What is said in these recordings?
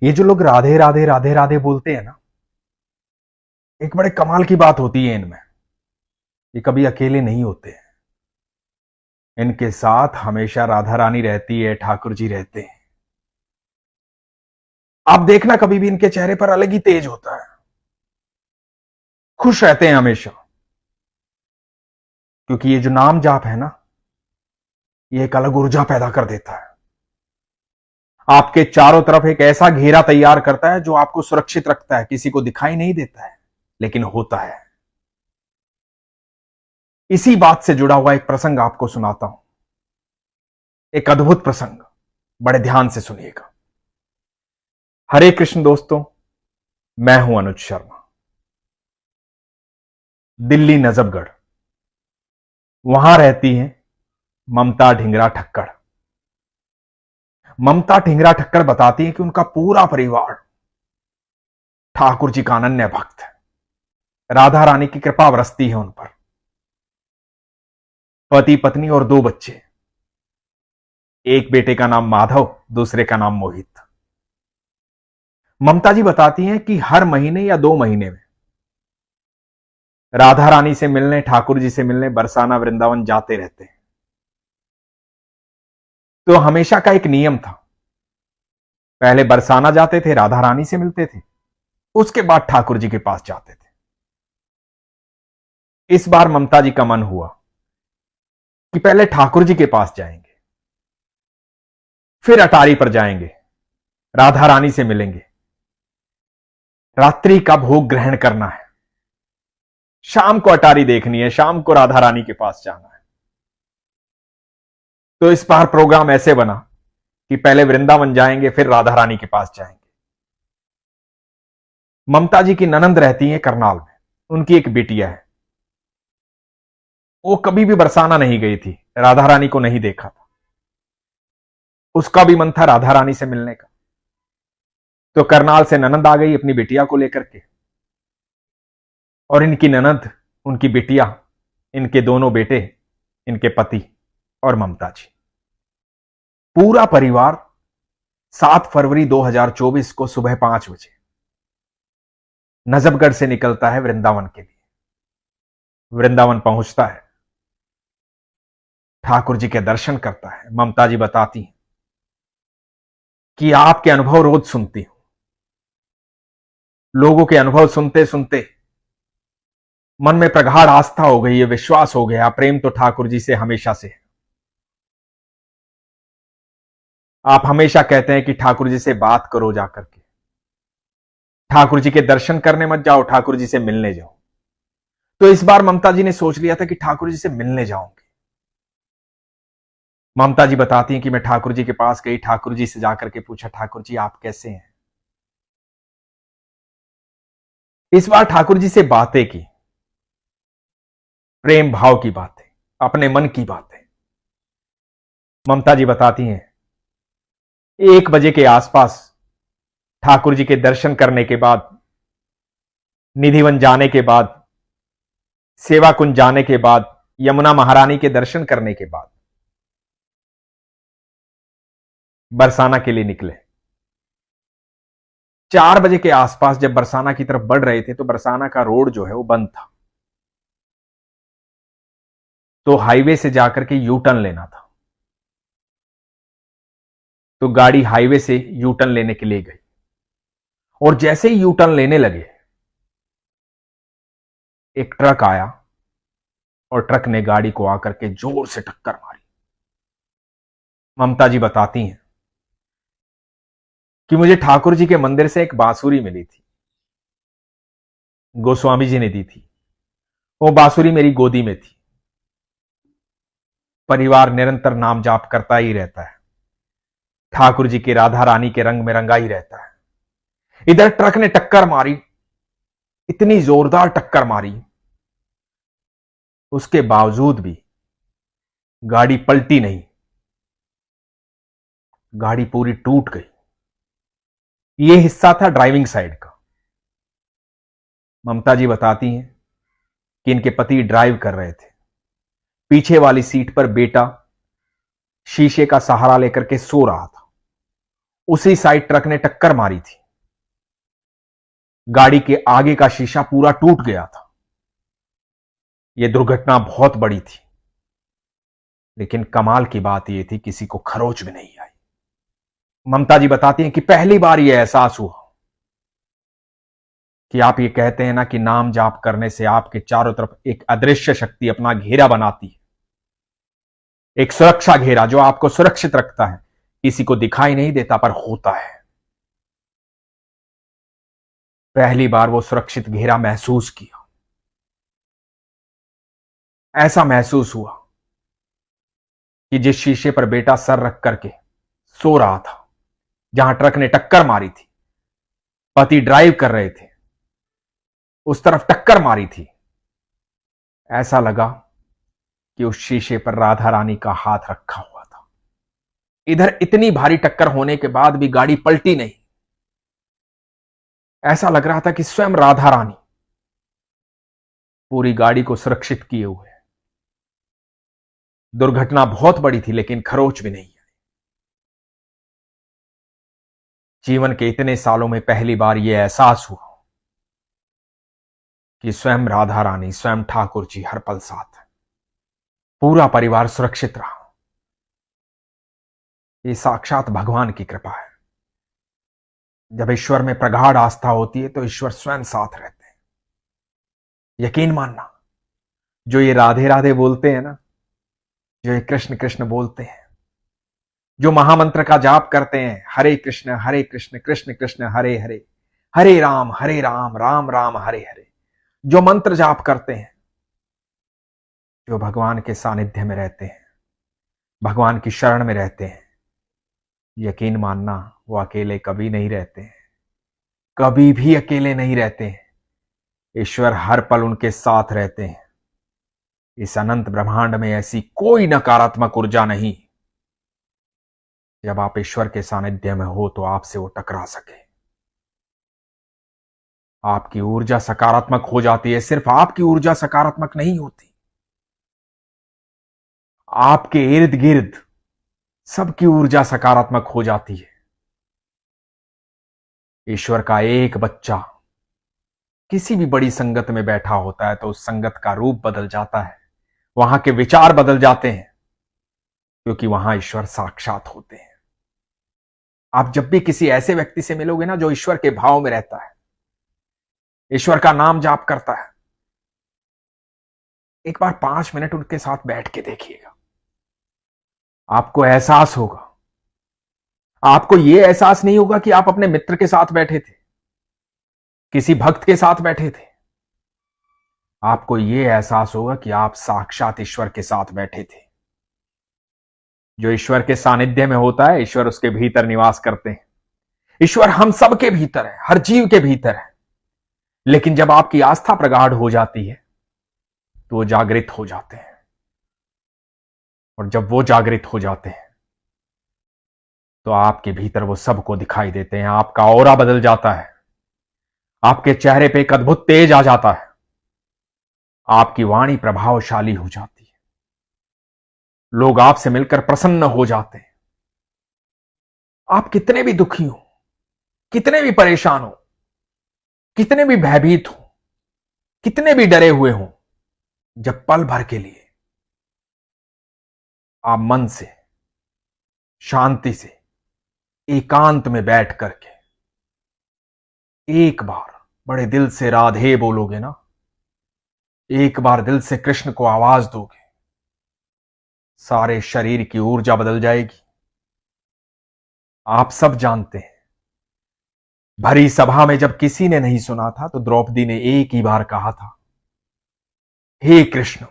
ये जो लोग राधे राधे राधे राधे बोलते हैं ना, एक बड़े कमाल की बात होती है इनमें। ये कभी अकेले नहीं होते हैं। इनके साथ हमेशा राधा रानी रहती है, ठाकुर जी रहते हैं। आप देखना कभी भी इनके चेहरे पर अलग ही तेज होता है। खुश रहते हैं हमेशा, क्योंकि ये जो नाम जाप है ना, ये एक अलग ऊर्जा पैदा कर देता है। आपके चारों तरफ एक ऐसा घेरा तैयार करता है जो आपको सुरक्षित रखता है। किसी को दिखाई नहीं देता है, लेकिन होता है। इसी बात से जुड़ा हुआ एक प्रसंग आपको सुनाता हूं। एक अद्भुत प्रसंग, बड़े ध्यान से सुनिएगा। हरे कृष्ण दोस्तों, मैं हूं अनुज शर्मा। दिल्ली नजफगढ़, वहां रहती हैं ममता ढिंगरा ठक्कड़। ममता ढिंगरा ठक्कड़ बताती है कि उनका पूरा परिवार ठाकुर जी का अनन्य भक्त है। राधा रानी की कृपा बरसती है उन पर। पति पत्नी और 2 बच्चे। एक बेटे का नाम माधव, दूसरे का नाम मोहित। ममता जी बताती हैं कि हर महीने या 2 महीने में राधा रानी से मिलने, ठाकुर जी से मिलने बरसाना वृंदावन जाते रहते हैं। तो हमेशा का एक नियम था, पहले बरसाना जाते थे, राधा रानी से मिलते थे, उसके बाद ठाकुर जी के पास जाते थे। इस बार ममता जी का मन हुआ कि पहले ठाकुर जी के पास जाएंगे, फिर अटारी पर जाएंगे, राधा रानी से मिलेंगे, रात्रि का भोग ग्रहण करना है, शाम को अटारी देखनी है, शाम को राधा रानी के पास जाना है। तो इस बार प्रोग्राम ऐसे बना कि पहले वृंदावन जाएंगे, फिर राधा रानी के पास जाएंगे। ममता जी की ननंद रहती है करनाल में, उनकी एक बिटिया है। वो कभी भी बरसाना नहीं गई थी, राधा रानी को नहीं देखा था। उसका भी मन था राधा रानी से मिलने का। तो करनाल से ननंद आ गई अपनी बिटिया को लेकर के, और इनकी ननंद, उनकी बिटिया, इनके दोनों बेटे, इनके पति और ममता जी, पूरा परिवार 7 फरवरी 2024 को सुबह 5 बजे नजफगढ़ से निकलता है वृंदावन के लिए। वृंदावन पहुंचता है, ठाकुर जी के दर्शन करता है। ममता जी बताती हैं कि आपके अनुभव रोज सुनती हूं। लोगों के अनुभव सुनते सुनते मन में प्रगाढ़ आस्था हो गई है, विश्वास हो गया, प्रेम तो ठाकुर जी से हमेशा से है। आप हमेशा कहते हैं कि ठाकुर जी से बात करो जाकर के, ठाकुर जी के दर्शन करने मत जाओ, ठाकुर जी से मिलने जाओ। तो इस बार ममता जी ने सोच लिया था कि ठाकुर जी से मिलने जाऊंगी। ममता जी बताती हैं कि मैं ठाकुर जी के पास गई, ठाकुर जी से जाकर के पूछा, ठाकुर जी आप कैसे हैं। इस बार ठाकुर जी से बातें की, प्रेम भाव की बातें, अपने मन की बातें। ममता जी बताती हैं 1 बजे के आसपास ठाकुर जी के दर्शन करने के बाद, निधिवन जाने के बाद, सेवा कुंज जाने के बाद, यमुना महारानी के दर्शन करने के बाद बरसाना के लिए निकले। 4 बजे के आसपास जब बरसाना की तरफ बढ़ रहे थे तो बरसाना का रोड जो है वो बंद था। तो हाईवे से जाकर के यू टर्न लेना था। तो गाड़ी हाईवे से यू टर्न लेने के लिए गई, और जैसे ही यू टर्न लेने लगे, एक ट्रक आया और ट्रक ने गाड़ी को आकर के जोर से टक्कर मारी। ममता जी बताती हैं कि मुझे ठाकुर जी के मंदिर से एक बांसुरी मिली थी, गोस्वामी जी ने दी थी। वो बांसुरी मेरी गोदी में थी। परिवार निरंतर नाम जाप करता ही रहता है, ठाकुर जी की, राधा रानी के रंग में रंगा ही रहता है। इधर ट्रक ने टक्कर मारी, इतनी जोरदार टक्कर मारी, उसके बावजूद भी गाड़ी पलटी नहीं, गाड़ी पूरी टूट गई। यह हिस्सा था ड्राइविंग साइड का। ममता जी बताती हैं कि इनके पति ड्राइव कर रहे थे, पीछे वाली सीट पर बेटा शीशे का सहारा लेकर के सो रहा था। उसी साइड ट्रक ने टक्कर मारी थी। गाड़ी के आगे का शीशा पूरा टूट गया था। यह दुर्घटना बहुत बड़ी थी, लेकिन कमाल की बात यह थी किसी को खरोच भी नहीं आई। ममता जी बताती हैं कि पहली बार यह एहसास हुआ कि आप ये कहते हैं ना कि नाम जाप करने से आपके चारों तरफ एक अदृश्य शक्ति अपना घेरा बनाती है, एक सुरक्षा घेरा जो आपको सुरक्षित रखता है, किसी को दिखाई नहीं देता पर होता है। पहली बार वो सुरक्षित घेरा महसूस किया। ऐसा महसूस हुआ कि जिस शीशे पर बेटा सर रख करके सो रहा था, जहां ट्रक ने टक्कर मारी थी, पति ड्राइव कर रहे थे, उस तरफ टक्कर मारी थी। ऐसा लगा कि उस शीशे पर राधा रानी का हाथ रखा हुआ था। इधर इतनी भारी टक्कर होने के बाद भी गाड़ी पलटी नहीं। ऐसा लग रहा था कि स्वयं राधा रानी पूरी गाड़ी को सुरक्षित किए हुए। दुर्घटना बहुत बड़ी थी, लेकिन खरोच भी नहीं आई। जीवन के इतने सालों में पहली बार यह एहसास हुआ कि स्वयं राधा रानी, स्वयं ठाकुर जी हर पल साथ है। पूरा परिवार सुरक्षित रहा। ये साक्षात भगवान की कृपा है। जब ईश्वर में प्रगाढ़ आस्था होती है तो ईश्वर स्वयं साथ रहते हैं। यकीन मानना, जो ये राधे राधे बोलते हैं ना, जो ये कृष्ण कृष्ण बोलते हैं, जो महामंत्र का जाप करते हैं, हरे कृष्ण कृष्ण कृष्ण हरे हरे, हरे राम राम राम हरे हरे, जो मंत्र जाप करते हैं, जो भगवान के सानिध्य में रहते हैं, भगवान की शरण में रहते हैं, यकीन मानना वो अकेले कभी नहीं रहते हैं, कभी भी अकेले नहीं रहते हैं। ईश्वर हर पल उनके साथ रहते हैं। इस अनंत ब्रह्मांड में ऐसी कोई नकारात्मक ऊर्जा नहीं, जब आप ईश्वर के सानिध्य में हो तो आपसे वो टकरा सके। आपकी ऊर्जा सकारात्मक हो जाती है। सिर्फ आपकी ऊर्जा सकारात्मक नहीं होती, आपके इर्द गिर्द सबकी ऊर्जा सकारात्मक हो जाती है। ईश्वर का एक बच्चा किसी भी बड़ी संगत में बैठा होता है तो उस संगत का रूप बदल जाता है, वहां के विचार बदल जाते हैं, क्योंकि वहां ईश्वर साक्षात होते हैं। आप जब भी किसी ऐसे व्यक्ति से मिलोगे ना जो ईश्वर के भाव में रहता है, ईश्वर का नाम जाप करता है, एक बार 5 मिनट उनके साथ बैठ के देखिएगा। आपको एहसास होगा, आपको यह एहसास नहीं होगा कि आप अपने मित्र के साथ बैठे थे, किसी भक्त के साथ बैठे थे। आपको यह एहसास होगा कि आप साक्षात ईश्वर के साथ बैठे थे। जो ईश्वर के सानिध्य में होता है, ईश्वर उसके भीतर निवास करते हैं। ईश्वर हम सब के भीतर है, हर जीव के भीतर है। लेकिन जब आपकी आस्था प्रगाढ़ हो जाती है तो वो जागृत हो जाते हैं, और जब वो जागृत हो जाते हैं तो आपके भीतर वो सबको दिखाई देते हैं। आपका ऑरा बदल जाता है, आपके चेहरे पे एक अद्भुत तेज आ जाता है, आपकी वाणी प्रभावशाली हो जाती है, लोग आपसे मिलकर प्रसन्न हो जाते हैं। आप कितने भी दुखी हो, कितने भी परेशान हो, कितने भी भयभीत हो, कितने भी डरे हुए हो, जब पल भर के लिए आप मन से, शांति से, एकांत में बैठ करके एक बार बड़े दिल से राधे बोलोगे ना, एक बार दिल से कृष्ण को आवाज दोगे, सारे शरीर की ऊर्जा बदल जाएगी। आप सब जानते हैं, भरी सभा में जब किसी ने नहीं सुना था तो द्रौपदी ने एक ही बार कहा था, हे कृष्ण,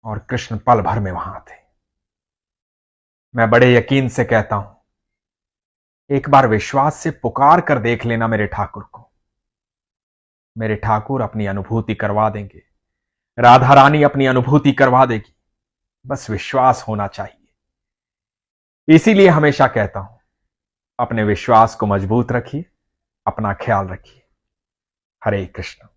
और कृष्ण पल भर में वहां थे। मैं बड़े यकीन से कहता हूं, एक बार विश्वास से पुकार कर देख लेना मेरे ठाकुर को। मेरे ठाकुर अपनी अनुभूति करवा देंगे, राधा रानी अपनी अनुभूति करवा देगी, बस विश्वास होना चाहिए। इसीलिए हमेशा कहता हूं, अपने विश्वास को मजबूत रखिए, अपना ख्याल रखिए। हरे कृष्ण।